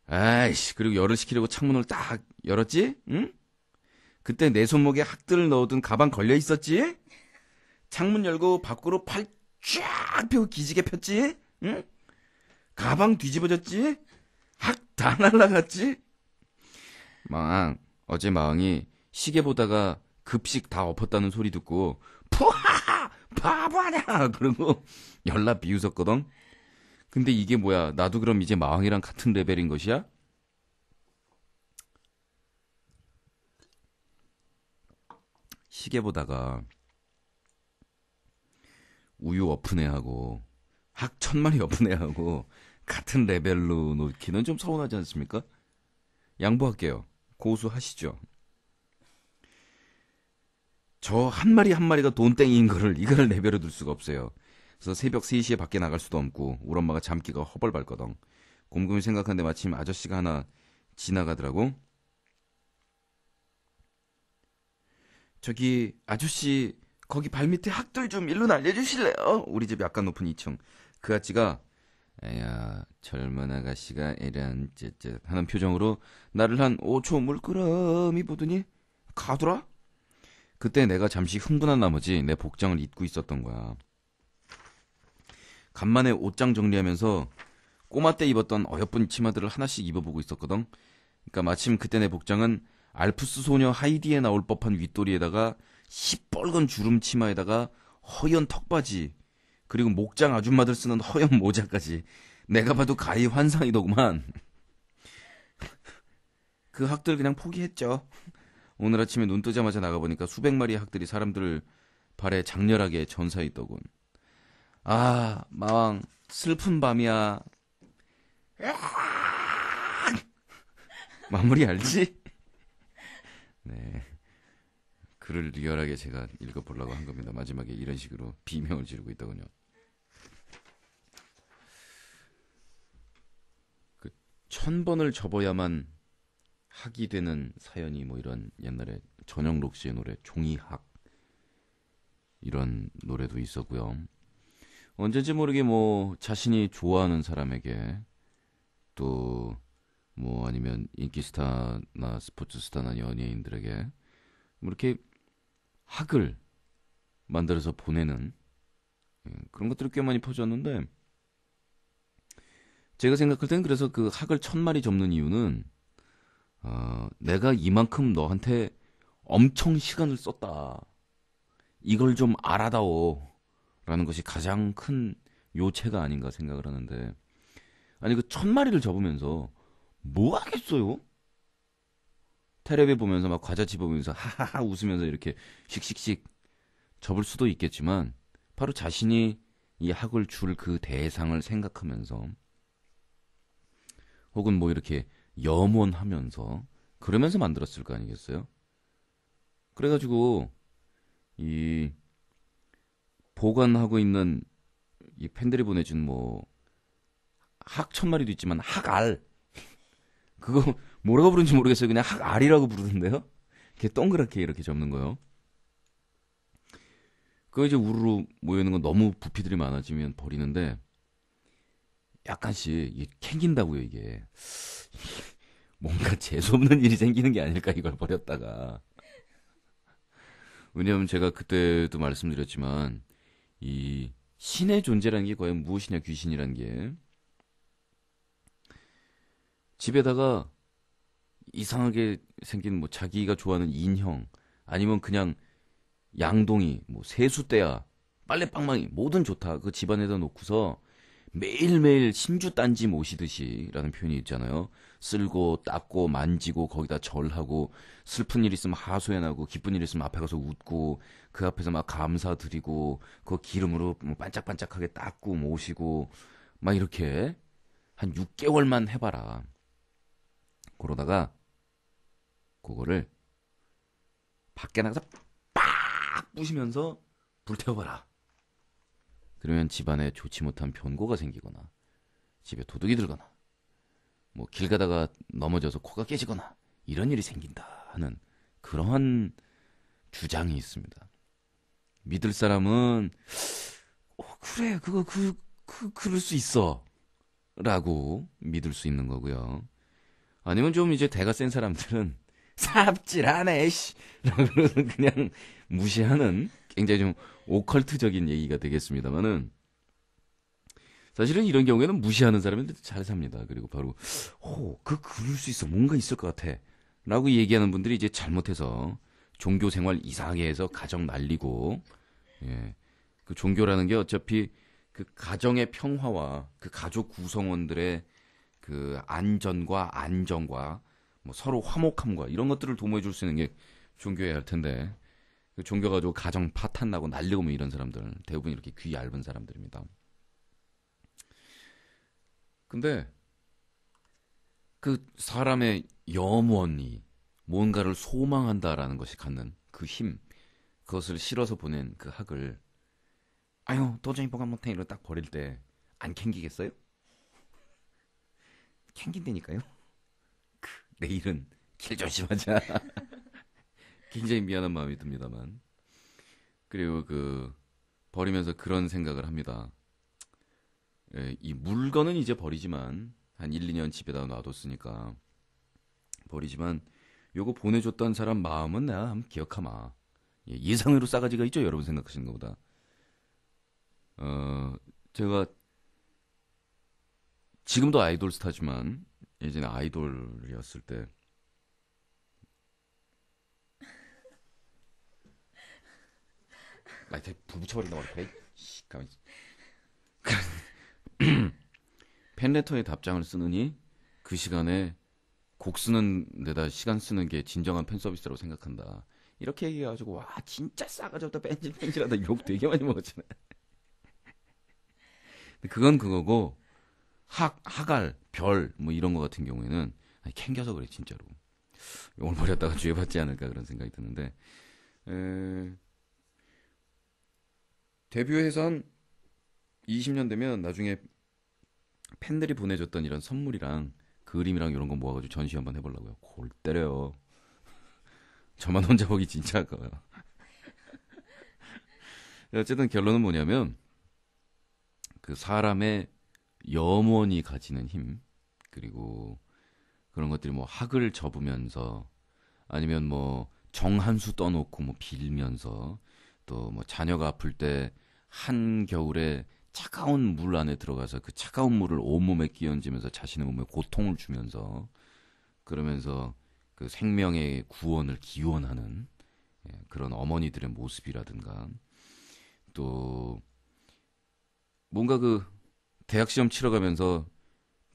아이씨, 그리고 열을 식히려고 창문을 딱 열었지? 응? 그때 내 손목에 학들을 넣어둔 가방 걸려 있었지? 창문 열고 밖으로 팔 쫙 펴고 기지개 폈지? 응? 가방 뒤집어졌지? 학 다 날라갔지? 마왕, 어제 마왕이 시계 보다가 급식 다 엎었다는 소리 듣고 푸하! 바보 아냐! 그러고 연락 비웃었거든? 근데 이게 뭐야? 나도 그럼 이제 마왕이랑 같은 레벨인 것이야? 시계 보다가 우유 엎은 애하고 학 1000마리 엎은 애하고 같은 레벨로 놓기는 좀 서운하지 않습니까? 양보할게요. 고수하시죠. 저 한 마리 한 마리가 돈땡이인 이걸 내버려 둘 수가 없어요. 그래서 새벽 3시에 밖에 나갈 수도 없고 우리 엄마가 잠기가 허벌밟거든. 곰곰이 생각하는데 마침 아저씨가 하나 지나가더라고. 저기 아저씨 거기 발밑에 학들 좀 일로 날려주실래요? 우리 집 약간 높은 2층. 그 아저씨가 야 젊은 아가씨가 이런 쯧쯧 하는 표정으로 나를 한 5초 물끄러미 보더니 가더라. 그때 내가 잠시 흥분한 나머지 내 복장을 잊고 있었던 거야. 간만에 옷장 정리하면서 꼬마 때 입었던 어여쁜 치마들을 하나씩 입어보고 있었거든. 그러니까 마침 그때 내 복장은 알프스 소녀 하이디에 나올 법한 윗도리에다가 시뻘건 주름 치마에다가 허연 턱바지 그리고 목장 아줌마들 쓰는 허연 모자까지 내가 봐도 가히 환상이더구만. 그 학들 그냥 포기했죠. 오늘 아침에 눈 뜨자마자 나가보니까 수백 마리의 학들이 사람들 발에 장렬하게 전사해 있더군. 아, 마왕 슬픈 밤이야. 마무리 알지? 네. 글을 리얼하게 제가 읽어보려고 한 겁니다. 마지막에 이런 식으로 비명을 지르고 있더군요. 1000번을 접어야만 학이 되는 사연이 뭐 이런 옛날에 전영록 씨의 노래 종이학 이런 노래도 있었고요. 언제인지 모르게 뭐 자신이 좋아하는 사람에게 또 뭐 아니면 인기 스타나 스포츠 스타나 연예인들에게 뭐 이렇게 학을 만들어서 보내는 그런 것들이 꽤 많이 퍼졌는데 제가 생각할 땐 그래서 그 학을 1000마리 접는 이유는 내가 이만큼 너한테 엄청 시간을 썼다. 이걸 좀 알아다오. 라는 것이 가장 큰 요체가 아닌가 생각을 하는데 아니 그 1000마리를 접으면서 뭐 하겠어요? 테레비 보면서 막 과자 집어보면서 하하하 웃으면서 이렇게 씩씩씩 접을 수도 있겠지만 바로 자신이 이 학을 줄 그 대상을 생각하면서 혹은 뭐 이렇게 염원하면서 그러면서 만들었을 거 아니겠어요? 그래가지고 이 보관하고 있는 이 팬들이 보내준 뭐 학 1000마리도 있지만 학알 그거 뭐라고 부르는지 모르겠어요. 그냥 학알이라고 부르던데요. 이렇게 동그랗게 이렇게 접는 거요. 그거 이제 우르르 모여있는 건 너무 부피들이 많아지면 버리는데 약간씩 이게 캥긴다고요. 이게 뭔가 재수없는 일이 생기는 게 아닐까 이걸 버렸다가. 왜냐하면 제가 그때도 말씀드렸지만 이 신의 존재라는 게 과연 무엇이냐 귀신이라는 게 집에다가 이상하게 생긴 뭐 자기가 좋아하는 인형 아니면 그냥 양동이 뭐 세숫대야 빨래방망이 뭐든 좋다 그 집안에다 놓고서 매일매일 신주딴지 모시듯이 라는 표현이 있잖아요. 쓸고 닦고 만지고 거기다 절하고 슬픈 일 있으면 하소연하고 기쁜 일 있으면 앞에 가서 웃고 그 앞에서 막 감사드리고 그 기름으로 반짝반짝하게 닦고 모시고 막 이렇게 한 6개월만 해봐라. 그러다가 그거를 밖에 나가서 빡 부시면서 불태워봐라. 그러면 집안에 좋지 못한 변고가 생기거나 집에 도둑이 들거나 뭐 길 가다가 넘어져서 코가 깨지거나 이런 일이 생긴다 하는 그러한 주장이 있습니다. 믿을 사람은 그래 그럴 수 있어 라고 믿을 수 있는 거고요. 아니면 좀 이제 대가 센 사람들은 삽질하네 씨 라고 그냥 무시하는 굉장히 좀 오컬트적인 얘기가 되겠습니다만은, 사실은 이런 경우에는 무시하는 사람이 잘 삽니다. 그리고 바로 그럴 수 있어, 뭔가 있을 것 같아 라고 얘기하는 분들이 이제 잘못해서 종교 생활 이상하게 해서 가정 날리고, 예, 그 종교라는 게 어차피 그 가정의 평화와 그 가족 구성원들의 그 안전과 안정과 뭐 서로 화목함과 이런 것들을 도모해 줄 수 있는 게 종교여야 할 텐데, 그 종교 가지고 가정 파탄 나고 날리고 뭐 이런 사람들 대부분 이렇게 귀 얇은 사람들입니다. 근데 그 사람의 염원이 뭔가를 소망한다라는 것이 갖는 그 힘, 그것을 실어서 보낸 그 학을 아유 도저히 보관 못해 이러고 딱 버릴 때 안 캥기겠어요? 캥긴다니까요. 내일은 길 조심하자. 굉장히 미안한 마음이 듭니다만, 그리고 그 버리면서 그런 생각을 합니다. 예, 이 물건은 이제 버리지만 한 1, 2년 집에다 놔뒀으니까 버리지만 요거 보내줬던 사람 마음은 내가 한번 기억하마. 예, 예상외로 싸가지가 있죠, 여러분 생각하시는 것보다. 제가 지금도 아이돌 스타지만 예전에 아이돌이었을 때 라이트에 불 붙여버린다 말이야. 가만히 팬레터에 답장을 쓰느니 그 시간에 곡 쓰는 데다 시간 쓰는 게 진정한 팬 서비스라고 생각한다. 이렇게 얘기해가지고 와 진짜 싸가지 없다 뺀질뺀질하다 욕 되게 많이 먹었잖아요. 그건 그거고 학알, 별 뭐 이런 거 같은 경우에는 캥겨서 그래 진짜로. 욕을 버렸다가 죄받지 않을까 그런 생각이 드는데, 데뷔해서 한 20년 되면 나중에 팬들이 보내줬던 이런 선물이랑 그림이랑 이런 거 모아가지고 전시 한번 해보려고요. 골 때려요. 저만 혼자 보기 진짜 아까워요. 어쨌든 결론은 뭐냐면 그 사람의 염원이 가지는 힘, 그리고 그런 것들이 뭐 학을 접으면서 아니면 뭐 정한수 떠놓고 뭐 빌면서 또 뭐 자녀가 아플 때 한겨울에 차가운 물 안에 들어가서 그 차가운 물을 온몸에 끼얹으면서 자신의 몸에 고통을 주면서 그러면서 그 생명의 구원을 기원하는 그런 어머니들의 모습이라든가, 또 뭔가 그 대학 시험 치러 가면서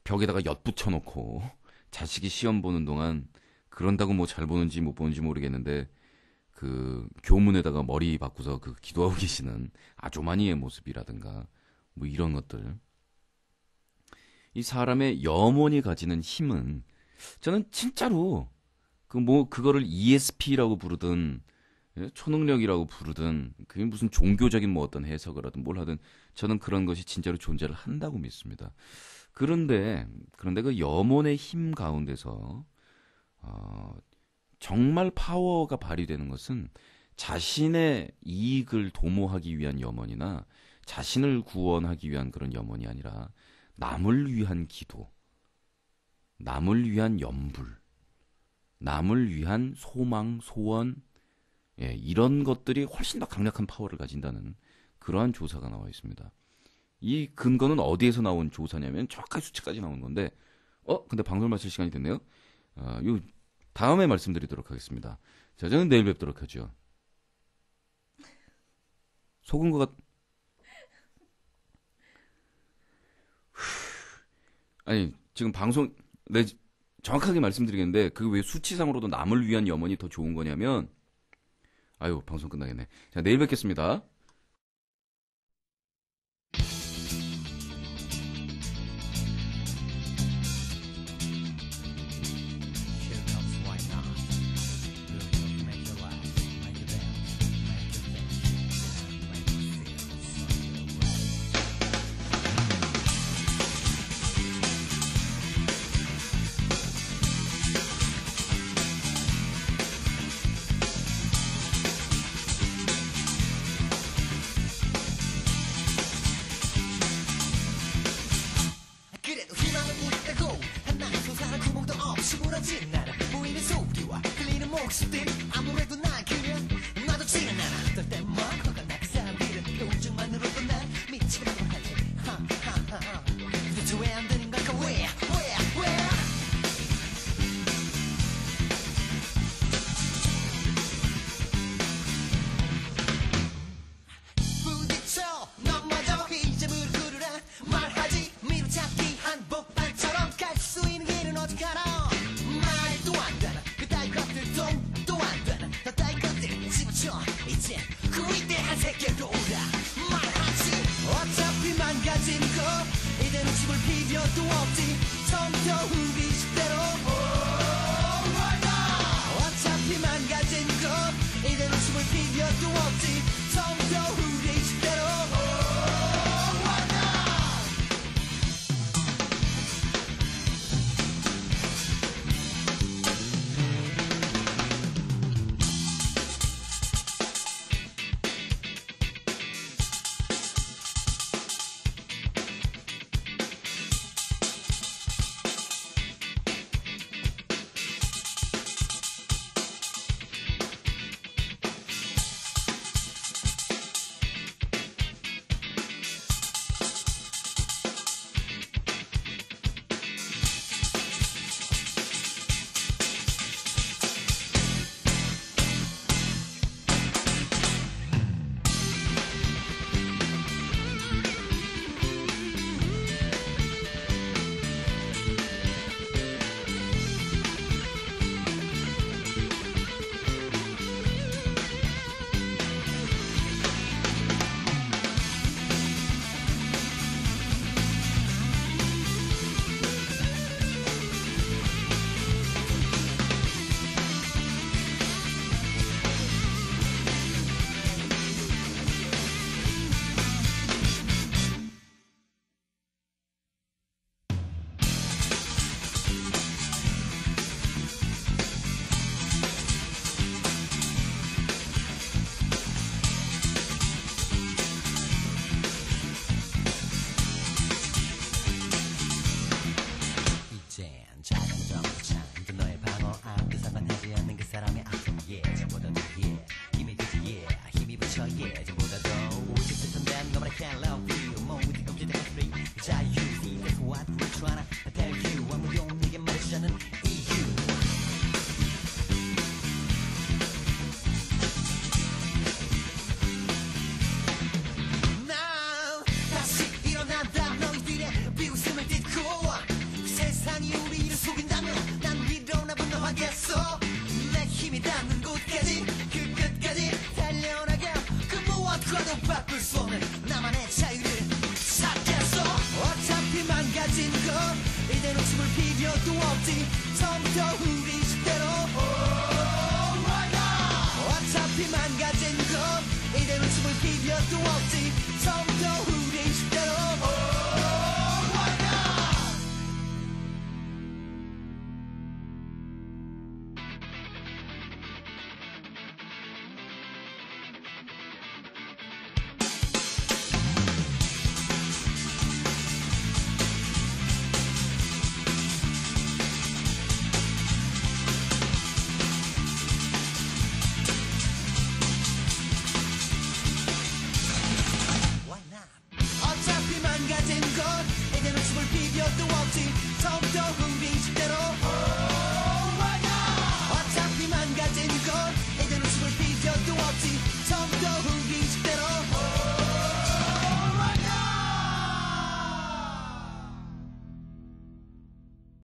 벽에다가 엿 붙여놓고 자식이 시험 보는 동안 그런다고 뭐 잘 보는지 못 보는지 모르겠는데 그 교문에다가 머리 바꾸서 그 기도하고 계시는 아주머니의 모습이라든가 뭐 이런 것들, 이 사람의 염원이 가지는 힘은 저는 진짜로 그 뭐 그거를 ESP라고 부르든 초능력이라고 부르든 그게 무슨 종교적인 뭐 어떤 해석을 하든 뭘 하든 저는 그런 것이 진짜로 존재를 한다고 믿습니다. 그런데 그 염원의 힘 가운데서 정말 파워가 발휘되는 것은 자신의 이익을 도모하기 위한 염원이나 자신을 구원하기 위한 그런 염원이 아니라 남을 위한 기도, 남을 위한 염불, 남을 위한 소망, 소원, 이런 것들이 훨씬 더 강력한 파워를 가진다는 그러한 조사가 나와 있습니다. 이 근거는 어디에서 나온 조사냐면 정확하게 수치까지 나온 건데, 근데 방송을 마칠 시간이 됐네요. 요 다음에 말씀드리도록 하겠습니다. 자, 저는 내일 뵙도록 하죠. 속은 것 아니, 지금 방송, 정확하게 말씀드리겠는데, 그 왜 수치상으로도 남을 위한 염원이 더 좋은 거냐면, 아유, 방송 끝나겠네. 자, 내일 뵙겠습니다. 처음부터 우리 식대로 어차피 망가진 것 이대로 숨을 비벼도 없지 처음부터 우리 식대로 이젠 작은 점차 또 너의 방어 앞에 상관하지 않는 그 사람의 아픔 예전보다 더 힘이 되지 힘이 붙여 예전보다 더 오직 슬픈데 너만 I can't love you 모두 검지된 free 자유 see that's what we're trying to tell you 아무용 내게 말해주자는 이유 Now 다시 일어난다 너희들의 비웃음을 딛고 세상이 우리를 속인다면 난 일어나본 너 하겠어 내 힘이 닿는 곳까지 그 끝까지 달려나가 그 무엇과도 바꿀 수 없는 나만의 자유를 찾겠어 어차피 망가진 건 이대로 숨을 비벼도 없지 처음부터 우리 식대로 어차피 망가진 건 이대로 숨을 비벼도 없지 처음부터